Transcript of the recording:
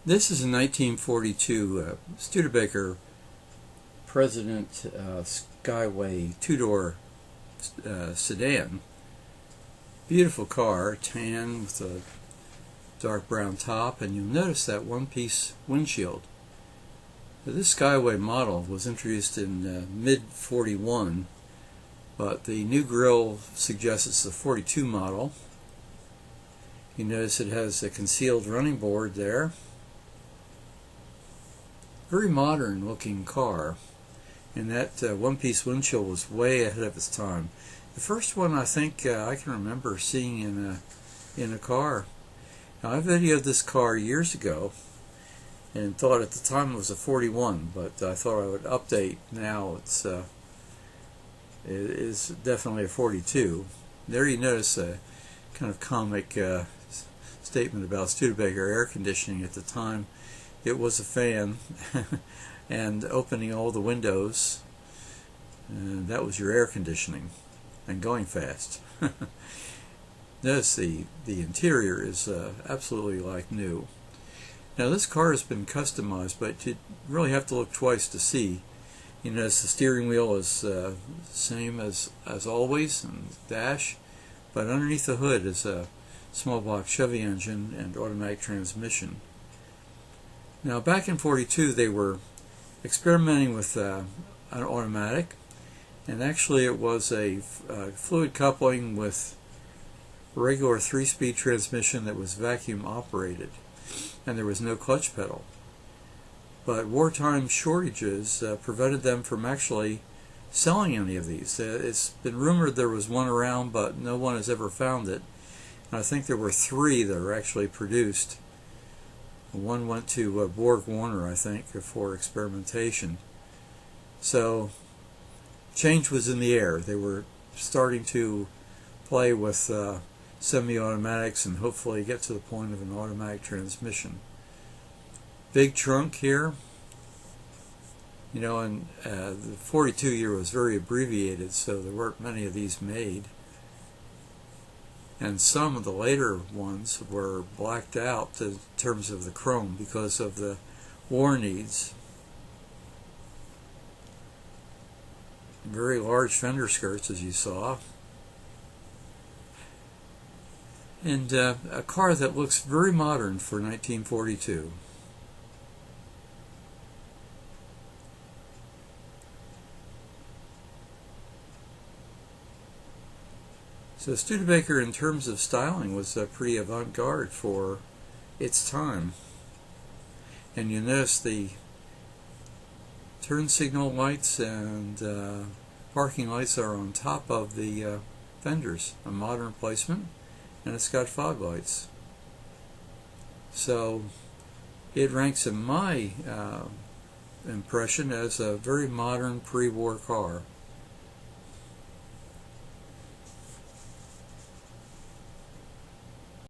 This is a 1942 Studebaker President Skyway two-door sedan. Beautiful car, tan with a dark brown top, and you'll notice that one-piece windshield. This Skyway model was introduced in mid-41, but the new grille suggests it's a 42 model. You notice it has a concealed running board there. Very modern looking car, and that one-piece windshield was way ahead of its time. The first one I think I can remember seeing in a car. Now, I videoed this car years ago and thought at the time it was a 41, but I thought I would update. Now it is definitely a 42. There you notice a kind of comic statement about Studebaker air conditioning. At the time it was a fan and opening all the windows, and that was your air conditioning, and going fast. Notice the interior is absolutely like new. Now, this car has been customized, but you really have to look twice to see. You notice the steering wheel is same as always, and dash, but underneath the hood is a small block Chevy engine and automatic transmission. Now, back in 42, they were experimenting with an automatic, and actually it was a fluid coupling with regular 3-speed transmission that was vacuum operated, and there was no clutch pedal. But wartime shortages prevented them from actually selling any of these. It's been rumored there was one around, but no one has ever found it. And I think there were 3 that are actually produced. One went to Borg Warner, I think, for experimentation. So change was in the air. They were starting to play with semi-automatics and hopefully get to the point of an automatic transmission. Big trunk here. You know, and the 42 year was very abbreviated, so there weren't many of these made. And some of the later ones were blacked out in terms of the chrome because of the war needs. Very large fender skirts, as you saw. And a car that looks very modern for 1942. So Studebaker, in terms of styling, was pretty avant-garde for its time. And you notice the turn signal lights and parking lights are on top of the fenders, a modern placement, and it's got fog lights. So it ranks in my impression as a very modern pre-war car.